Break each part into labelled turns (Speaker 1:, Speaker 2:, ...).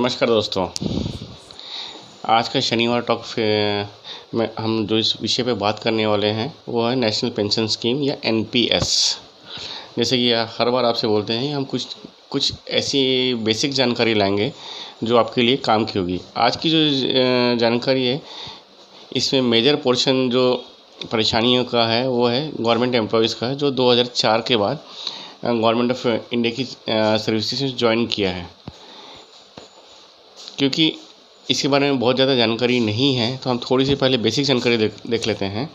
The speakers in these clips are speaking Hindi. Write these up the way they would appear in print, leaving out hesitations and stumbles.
Speaker 1: नमस्कार दोस्तों। आज का शनिवार टॉक में हम जो इस विषय पे बात करने वाले हैं वो है नेशनल पेंशन स्कीम या एनपीएस। जैसे कि हर बार आपसे बोलते हैं, हम कुछ ऐसी बेसिक जानकारी लाएंगे जो आपके लिए काम की होगी। आज की जो जानकारी है, इसमें मेजर पोर्शन जो परेशानियों का है वो है गवर्नमेंट एम्प्लॉयज़ का, जो 2004 के बाद गवर्नमेंट ऑफ इंडिया की सर्विसेज में ज्वाइन किया है। क्योंकि इसके बारे में बहुत ज़्यादा जानकारी नहीं है, तो हम थोड़ी सी पहले बेसिक जानकारी देख लेते हैं।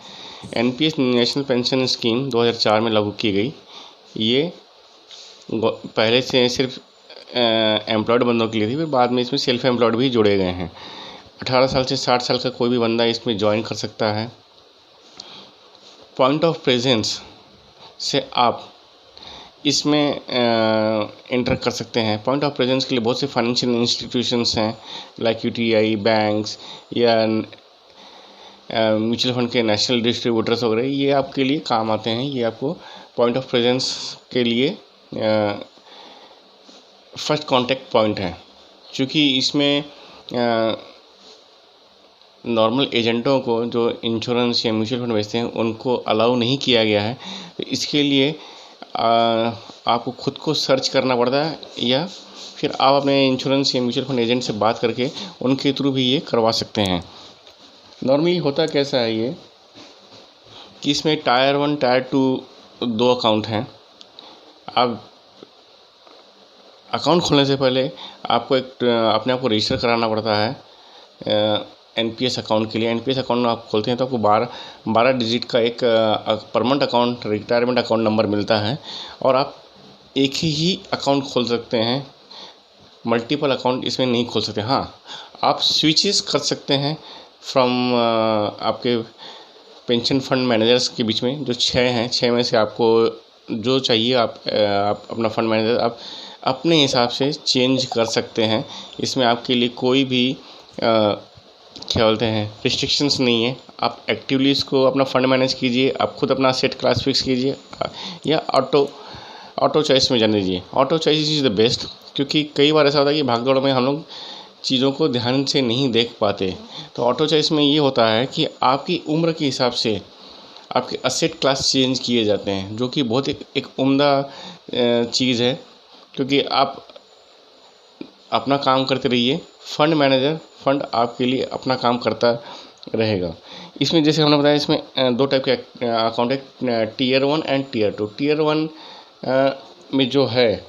Speaker 1: एनपीएस नेशनल पेंशन स्कीम 2004 में लागू की गई। ये पहले से सिर्फ एम्प्लॉयड बंदों के लिए थी, फिर बाद में इसमें सेल्फ एम्प्लॉयड भी जुड़े गए हैं। 18 साल से 60 साल का कोई भी बंदा इसमें ज्वाइन कर सकता है। पॉइंट ऑफ प्रेजेंस से आप इसमें एंटर कर सकते हैं। पॉइंट ऑफ प्रेजेंस के लिए बहुत से फाइनेंशियल इंस्टीट्यूशंस हैं, लाइक यूटीआई, बैंक्स या म्यूचुअल फंड के नेशनल डिस्ट्रीब्यूटर्स वगैरह, ये आपके लिए काम आते हैं। ये आपको पॉइंट ऑफ प्रेजेंस के लिए फर्स्ट कॉन्टैक्ट पॉइंट है। क्योंकि इसमें नॉर्मल एजेंटों को जो इंश्योरेंस या म्यूचुअल फंड बेचते हैं उनको अलाउ नहीं किया गया है, तो इसके लिए आपको खुद को सर्च करना पड़ता है, या फिर आप अपने इंश्योरेंस या म्यूचुअल फंड एजेंट से बात करके उनके थ्रू भी ये करवा सकते हैं। नॉर्मली होता कैसा है ये कि इसमें टायर 1 टायर 2 दो अकाउंट हैं। आप अकाउंट खोलने से पहले आपको अपने आप को रजिस्टर कराना पड़ता है एनपीएस अकाउंट के लिए। एनपीएस अकाउंट आप खोलते हैं तो आपको 12 डिजिट का एक permanent account, retirement account number मिलता है, और आप एक ही अकाउंट खोल सकते हैं, मल्टीपल अकाउंट इसमें नहीं खोल सकते। हाँ, आप स्विचेस कर सकते हैं फ्रॉम आपके पेंशन फंड मैनेजर्स के बीच में, जो 6 हैं। 6 में से आपको जो चाहिए आप अपना फंड मैनेजर आप अपने हिसाब से चेंज कर सकते हैं। इसमें आपके लिए कोई भी क्या बोलते हैं रिस्ट्रिक्शंस नहीं है। आप एक्टिवली इसको अपना फंड मैनेज कीजिए, आप खुद अपना सेट क्लास फिक्स कीजिए, या ऑटो चॉइस में जाने दीजिए। Auto choice is the best, क्योंकि कई बार ऐसा होता है कि भागदौड़ में हम लोग चीज़ों को ध्यान से नहीं देख पाते। तो ऑटो चॉइस में ये होता है कि आपकी उम्र के हिसाब से आपके असेट क्लास चेंज किए जाते हैं, जो कि बहुत एक उम्दा चीज़ है। क्योंकि आप अपना काम करते रहिए, फंड मैनेजर फंड आपके लिए अपना काम करता रहेगा। इसमें जैसे हमने बताया, इसमें 2 टाइप के अकाउंट है, टीयर 1 एंड टीयर 2। टीयर 1 में जो है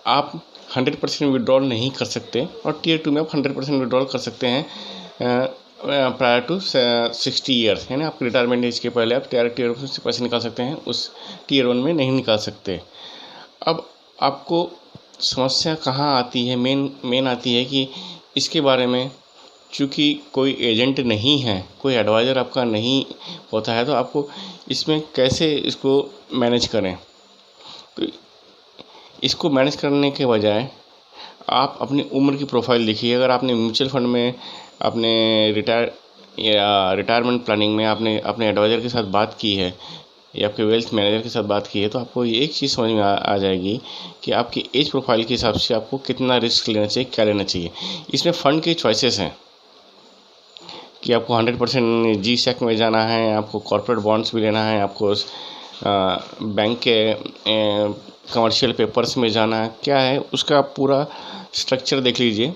Speaker 1: आप 100% विड्रॉल नहीं कर सकते, और टीयर 2 में आप 100% विड्रॉल कर सकते हैं प्रायर टू 60 ईयर्स, यानी आपके रिटायरमेंट एज के पहले आप टीयर 2 से पैसे निकाल सकते हैं, उस टीयर 1 में नहीं निकाल सकते। अब आपको समस्या कहाँ आती है, मेन आती है कि इसके बारे में चूँकि कोई एजेंट नहीं है, कोई एडवाइज़र आपका नहीं होता है, तो आपको इसमें कैसे इसको मैनेज करें। तो इसको मैनेज करने के बजाय आप अपनी उम्र की प्रोफाइल देखिए। अगर आपने म्यूचुअल फंड में अपने रिटायरमेंट प्लानिंग में आपने अपने एडवाइज़र के साथ बात की है, या आपके वेल्थ मैनेजर के साथ बात की है, तो आपको ये एक चीज़ समझ में आ जाएगी कि आपकी एज प्रोफाइल के हिसाब से आपको कितना रिस्क लेना चाहिए, क्या लेना चाहिए। इसमें फ़ंड के चॉइसेस हैं कि आपको 100% जी सेक में जाना है, आपको कॉर्पोरेट बॉन्ड्स भी लेना है, आपको बैंक के कमर्शियल पेपर्स में जाना है, क्या है उसका पूरा स्ट्रक्चर देख लीजिए।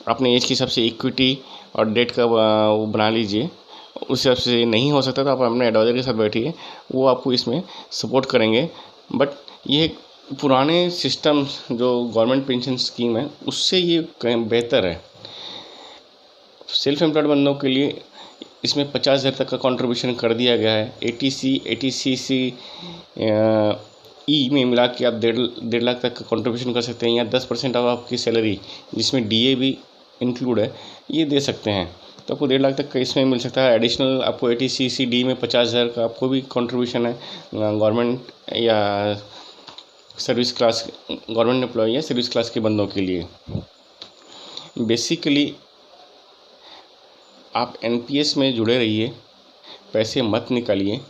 Speaker 1: अपने एज के हिसाब से इक्विटी और डेट का वो बना लीजिए। उस हिसाब से नहीं हो सकता तो आप अपने एडवाइज़र के साथ बैठिए, वो आपको इसमें सपोर्ट करेंगे। बट ये पुराने सिस्टम जो गवर्नमेंट पेंशन स्कीम है उससे ये बेहतर है। सेल्फ एम्प्लॉयड बंदों के लिए इसमें 50,000 तक का कंट्रीब्यूशन कर दिया गया है। ATCC ई में मिला के आप 1.5 लाख तक का कंट्रीब्यूशन कर सकते हैं, या 10% ऑफ आपकी सैलरी जिसमें DA भी इंक्लूड है ये दे सकते हैं। तो आपको 1.5 लाख तक का इसमें मिल सकता है। एडिशनल आपको ATCCD में 50,000 का आपको भी कंट्रीब्यूशन है। गवर्नमेंट या सर्विस क्लास, गवर्नमेंट एम्प्लॉय या सर्विस क्लास के बंदों के लिए बेसिकली आप एनपीएस में जुड़े रहिए, पैसे मत निकालिए।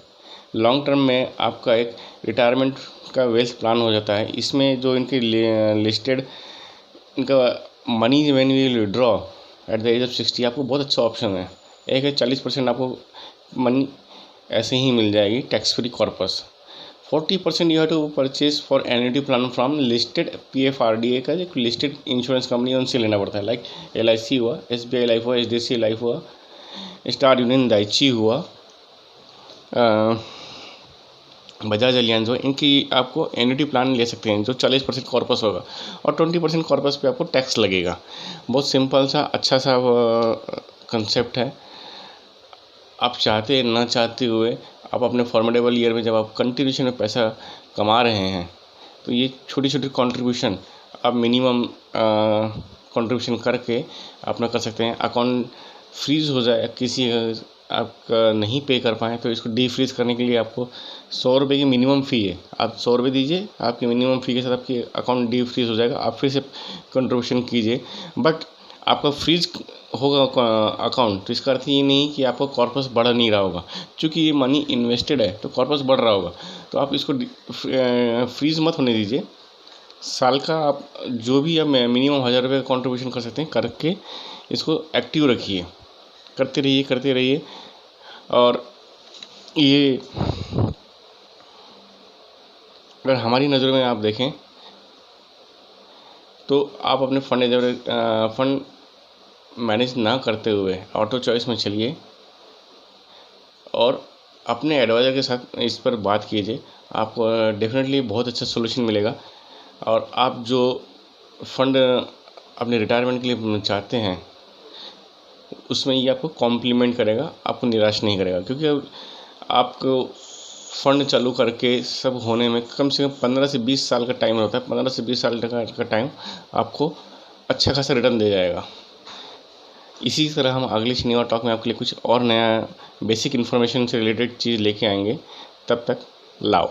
Speaker 1: लॉन्ग टर्म में आपका एक रिटायरमेंट का वेल्थ प्लान हो जाता है। इसमें जो इनके लिस्टेड इनका money when you withdraw at the age of 60 आपको बहुत अच्छा ऑप्शन है। एक है 40% आपको मनी ऐसे ही मिल जाएगी tax free corpus. 40% you have to purchase for annuity plan from listed PFRDA का जो लिस्टेड इंश्योरेंस कंपनी उनसे लेना पड़ता है। लाइक LIC हुआ, SBI लाइफ हुआ, HDFC लाइफ हुआ, स्टार यूनियन दाइची हुआ, बजाज एलियांज हो, इनकी आपको एन्युटी प्लान ले सकते हैं जो 40% कॉर्पस होगा और 20% कॉर्पस पे आपको टैक्स लगेगा। बहुत सिंपल सा अच्छा सा कंसेप्ट है। आप चाहते ना चाहते हुए आप अपने फॉर्मेडेबल ईयर में जब आप कंट्रीब्यूशन में पैसा कमा रहे हैं तो ये छोटी छोटी कंट्रीब्यूशन आप मिनिमम कंट्रीब्यूशन करके अपना कर सकते हैं। अकाउंट फ्रीज हो जाए, किसी आपका नहीं पे कर पाएँ तो इसको डी फ्रीज करने के लिए आपको 100 रुपये की मिनिमम फ़ी है। आप 100 रुपये दीजिए, आपकी मिनिमम फ़ी के साथ आपकी अकाउंट डी फ्रीज हो जाएगा। आप फिर से कंट्रीब्यूशन कीजिए, बट आपका फ्रीज होगा अकाउंट तो इसका अर्थ ये नहीं कि आपका कॉर्पस बढ़ नहीं रहा होगा। क्योंकि ये मनी इन्वेस्टेड है तो कॉर्पस बढ़ रहा होगा, तो आप इसको फ्रीज मत होने दीजिए। साल का आप जो भी आप मिनिमम 1000 रुपये का कॉन्ट्रीब्यूशन कर सकते हैं करके इसको एक्टिव रखिए, करते रहिए। और ये अगर हमारी नज़रों में आप देखें तो आप अपने फंड मैनेज ना करते हुए ऑटो चॉइस में चलिए और अपने एडवाइज़र के साथ इस पर बात कीजिए। आपको डेफिनेटली बहुत अच्छा सोल्यूशन मिलेगा और आप जो फंड अपने रिटायरमेंट के लिए चाहते हैं उसमें ये आपको कॉम्प्लीमेंट करेगा, आपको निराश नहीं करेगा। क्योंकि आपको फंड चालू करके सब होने में कम से कम 15 से 20 साल का टाइम होता है। 15 से 20 साल का टाइम आपको अच्छा खासा रिटर्न दे जाएगा। इसी तरह हम अगले शनिवार टॉक में आपके लिए कुछ और नया बेसिक इन्फॉर्मेशन से रिलेटेड चीज़ लेके आएंगे। तब तक लाओ।